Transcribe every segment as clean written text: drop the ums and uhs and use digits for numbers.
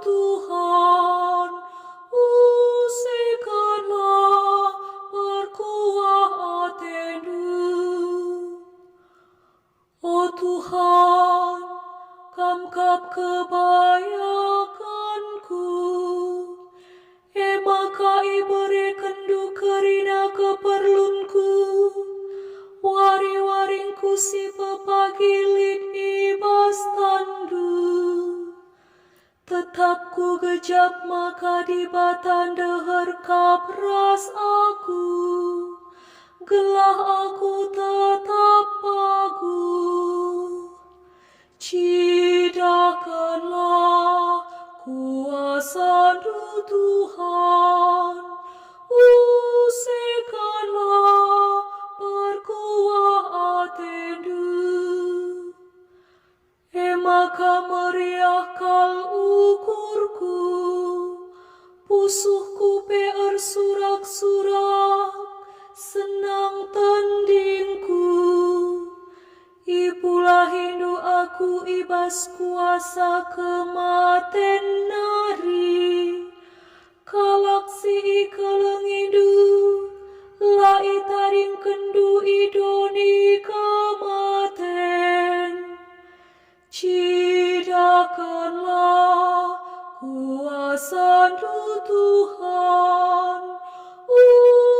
Tuhan, usikanlah perkuah hatimu. Oh Tuhan, kamkap kebayakanku, maka iberi kendu kerina keperlunku, wari-waringku si pepagilit ibas tandu. Tetap ku gejap maka di batan deher kapras aku, gelah aku tetap pagu. Cidakanlah kuasa Tuhan, usikanlah perkuah hatimu. Maka meriah kal ukurku, pusuhku peer surak-surak, senang tandingku. Ibulah hindu aku ibas kuasa kematen nari, kalak si ikalengidu, lai taring kendu idoni kematen. Cidakanlah kuasa Tuhan,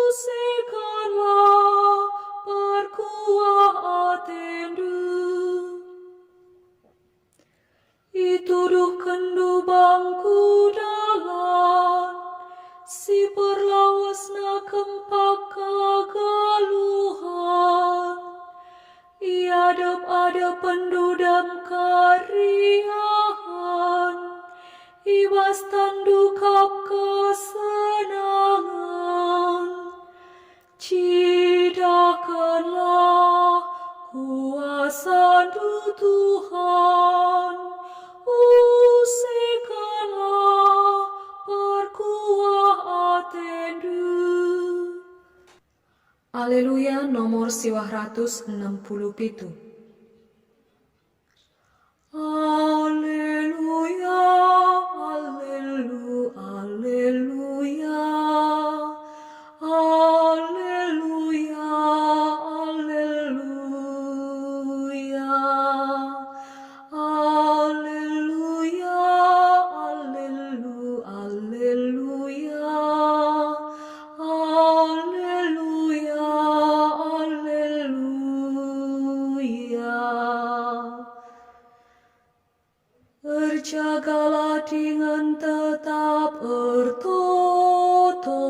usikanlah perkuah hatimu. Ituduh kendu bangku dalan, si perlawasna kempak kagaluhan. Iadep-adep pendudam kariahan, ibas tandukap kesenangan. Cidakanlah kuasa Tuhan, usikanlah perkuah hatimu. Haleluya nomor 167. Haleluya, haleluya, haleluya. Haleluya, haleluya. Haleluya, haleluya, haleluya. Haleluya, haleluya. Berjagalah dengan tetap ertoto,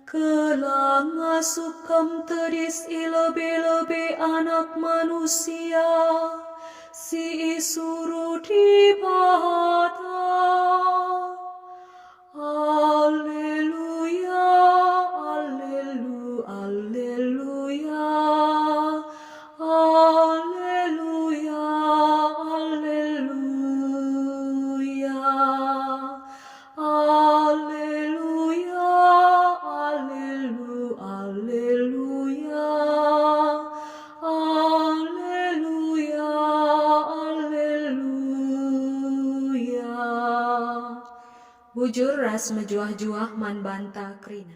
kelang masuk kam tedis lebih-lebih anak manusia, si isuru di bata. Haleluya, haleluya, haleluya. Haleluya, haleluya. Haleluya, haleluya, haleluya. Haleluya, haleluya. Bujur ras mejuah-juah man banta krina.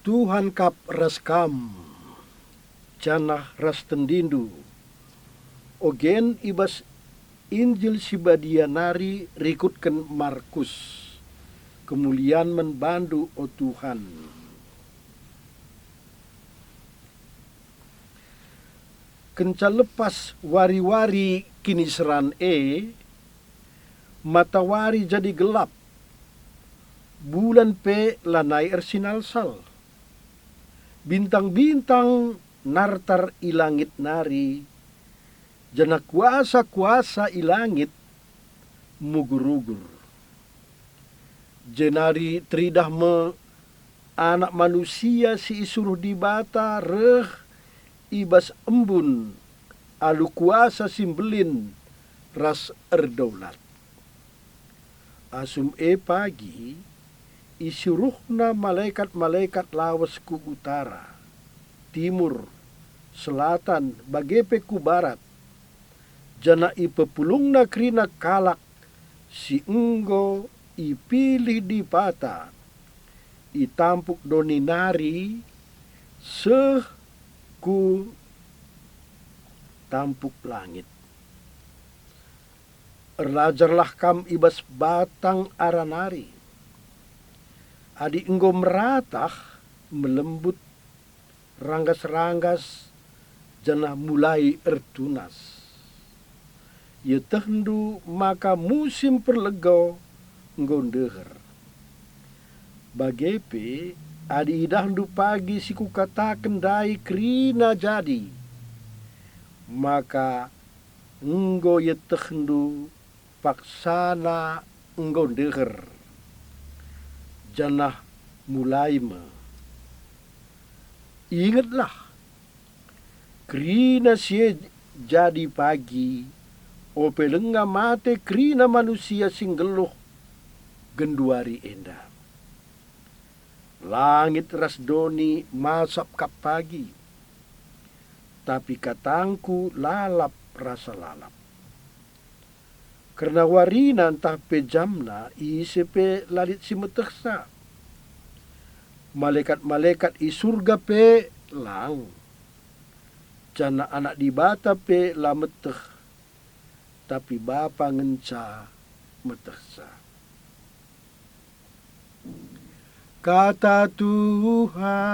Tuhan kap raskam, canah ras tendindu, ogen ibas Injil sibadianari rikutkan Markus, kemuliaan menbandu o Tuhan. Kenca lepas wari-wari kini seran matawari jadi gelap, bulan pe lanai ersinal sal. Bintang-bintang nartar ilangit nari, jana kuasa-kuasa ilangit mugur-ugur. Jenari tridah me anak manusia si isuruh di bata reh ibas embun alu kuasa simbelin ras erdaulat. Asum pagi isuruhna malaikat-malaikat lawas ku utara, timur, selatan, bagepe ku barat. Jana ipepulungna krina kalak, si enggo ipilih di pata. Itampuk doni nari, seh ku tampuk langit. Erlajarlah kam ibas batang aranari. Adi enggo meratah, melembut, ranggas-ranggas, jana mulai ertunas. Ye tehndu maka musim perlegau nggondeher. Bagepe adi idahdu pagi siku kataken dai krina jadi. Maka enggo ye tehndu paksana nggondeher. Janah mulai me. Ingatlah krina sie jadi pagi. Ope lenga mate krina manusia singgeluh genduari enda. Langit rasdoni masap kap pagi. Tapi katangku lalap rasa lalap. Karena warina entah pejamna isepe lalit si meteksa. Malaikat-malaikat i surga pe lang. Jana anak di bata pe la meteh. Tapi Bapa ngenca meteksa. Kata Tuhan,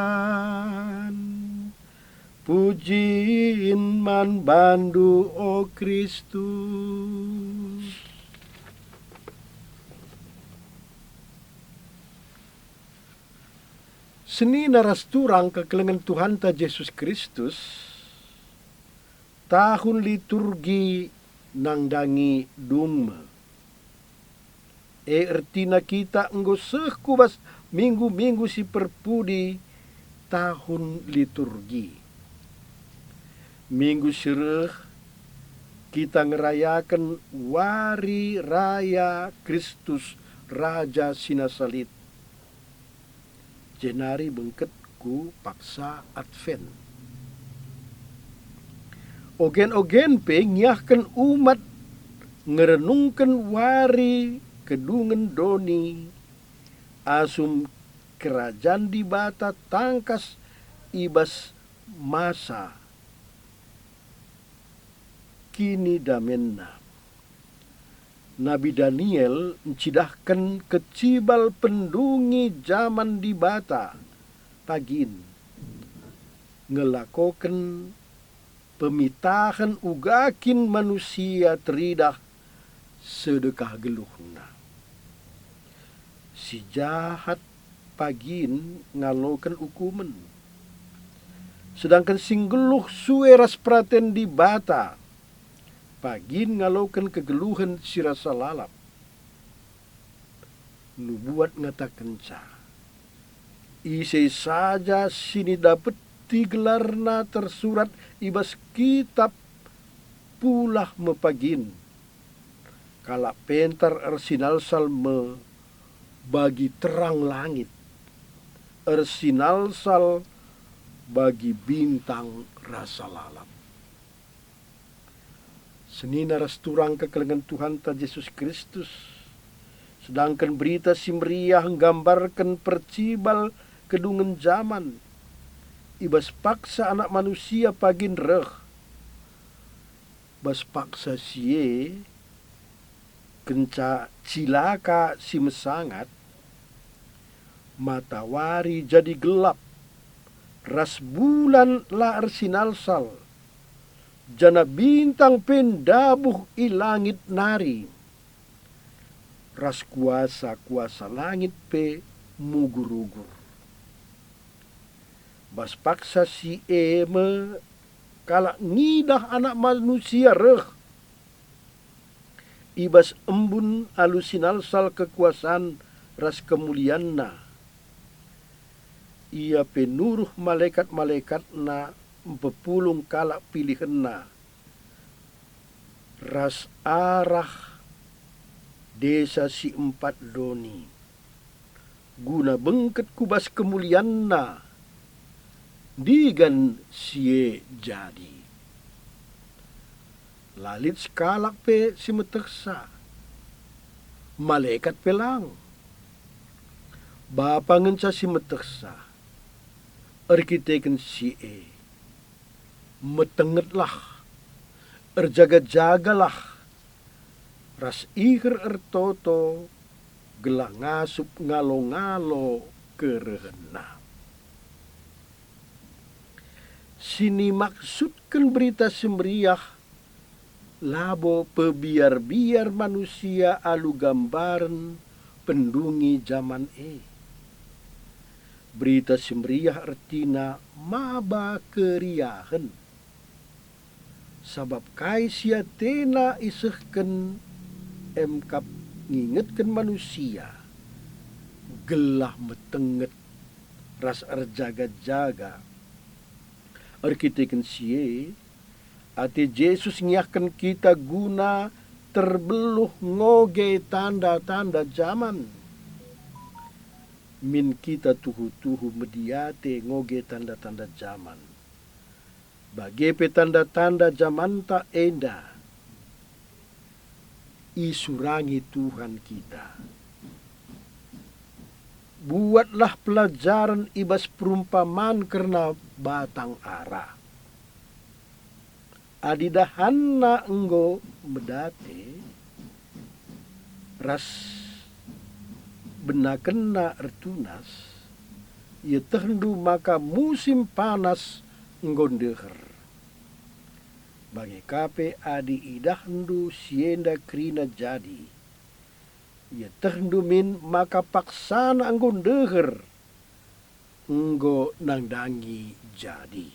pujiin man bandu o Kristus. Seni naras turang kekelengan Tuhan ta Yesus Kristus, tahun liturgi nangdangi dungme. Ertina kita enggo seh kubas minggu-minggu si perpudi tahun liturgi. Minggu sereh kita ngerayakan wari raya Kristus Raja Sinasalit. Jenari bengketku paksa Advent. Ogen-ogen pe ngiahkan umat ngerenungkan wari kedungen doni asum kerajaan di bata tangkas ibas masa kini damenna. Nabi Daniel mencidahkan kecibal pendungi zaman di bata pagin ngelakokan pemitahan ugakin manusia teridah sedekah geluhna. Si jahat pagin ngalokan ukumen. Sedangkan sing geluh sueras praten di bata. Pagin ngalokan kegeluhan si rasa lalap. Nubuat ngatakan ca. Ise saja sini dapat gelarna tersurat ibas kitab pulah mepagin. Kala pentar ersinal salme bagi terang langit. Ersinal sal bagi bintang rasa lalap. Seni naras turang kekelengan Tuhan ta Yesus Kristus. Sedangkan berita si meriah nggambarkan percibal kedungen zaman. Ibas paksa anak manusia pagin reh. Bas paksa sie kenca cilaka si mesangat. Matawari jadi gelap. Ras bulan la ersinalsal. Jana bintang pendabuh i langit nari. Ras kuasa langit pe mugur-ugur. Bas paksa si eme kalak ngidah anak manusia reh. Ibas embun alusinalsal kekuasaan ras kemulianna. Ia penuruh malaikat-malaikatna pepulung kalak pilihanna. Ras arah desa si empat doni. Guna bengket kubas kemulianna. digan sie jadi. Lalit skalak pe si meteksa, malaikat pelang. Bapangan sa si meteksa, arkiteken si metengetlah, erjaga-jagalah, ras iker ertoto, gelah ngasup ngalo-ngalo kerehena. Sini maksudkan berita semeriah, labo pebiar-biar manusia alu gambaran pendungi zaman Berita semeriah artina maba keriahan. Sabab kai sia tena isehken emkap ngingetken manusia, gelah metenget ras erjaga-jaga. Arkiteken sie, ati Yesus ngiahkan kita guna terbeluh ngoge tanda-tanda zaman. Min kita tuhu-tuhu mediate ngoge tanda-tanda zaman. Bagepe tanda-tanda zaman tak enda. Isurangi Tuhan kita. Buatlah pelajaran ibas perumpamaan karena batang ara. Adidahanna enggo medate ras benakena ertunas ia tehendu maka musim panas enggo deher. Bagi kape adi idahndu sienda krina jadi. Ia tehendu min maka paksana enggo deher enggo nangdangi jadi.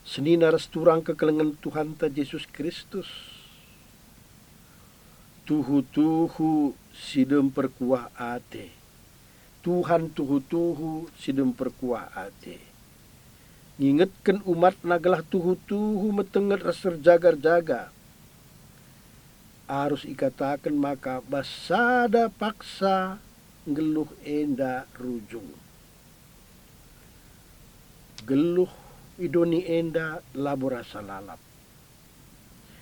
Senina resturang kekelengan Tuhan ta Yesus Kristus. Tuhu-tuhu sidem perkuah ate. Tuhan tuhu-tuhu sidem perkuah ate. Ngingetkan umat nagalah tuhu-tuhu metenget raser jagar-jaga. Harus ikatakan maka basada paksa geluh enda rujung. Geluh idoni enda laborasa lalap.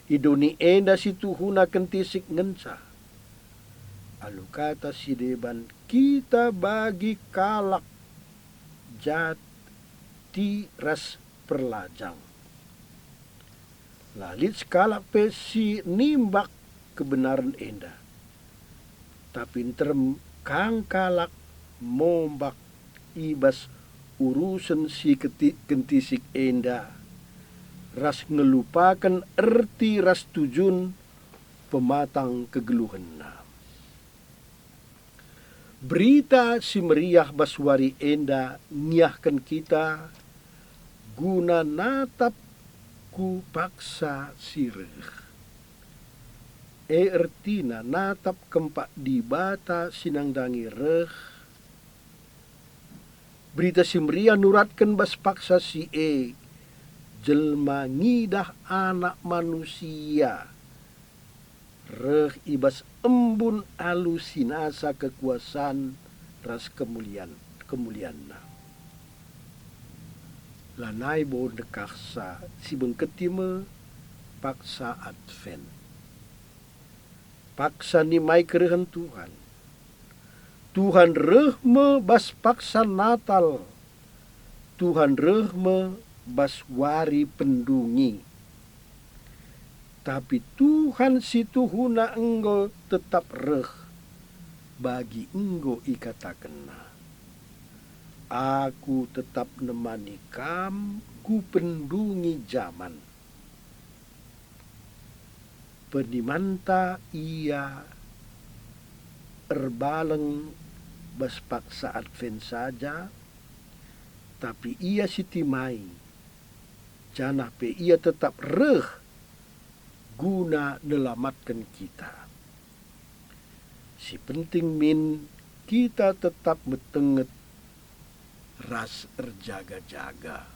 Idoni enda situhuna kentisik ngensa. Alu kata si deban kita bagi kalak jati ras perlajang. Lalit skalak pesi nimbak kebenaran enda. Tapi terem kang kalak mombak ibas urusan si kentisik enda. Ras ngelupakan erti ras tujun pematang kegeluhan. Berita si meriah baswari enda niahkan kita guna natap ku paksa sireh. Ertina natap kempak di bata sinangdangi reh. Berita si meriah nuratkan bas paksa si jelma ngidah anak manusia. Reh ibas embun alusinasa kekuasaan ras kemuliaan. Lanai bo dekaksa si bengketime paksa Advent. Paksa ni mai kerehan Tuhan. Tuhan rehme bas paksa Natal. Tuhan rehme bas wari pendungi. Tapi Tuhan situhuna enggo tetap reh bagi enggo ikatakena. Aku tetap nemani kam ku pendungi zaman. Penimanta ia erbaleng bas paksa Advent saja, tapi ia sitimai. Janah pe ia tetap reh guna nelamatkan kita. Si penting min kita tetap metenget ras erjaga-jaga.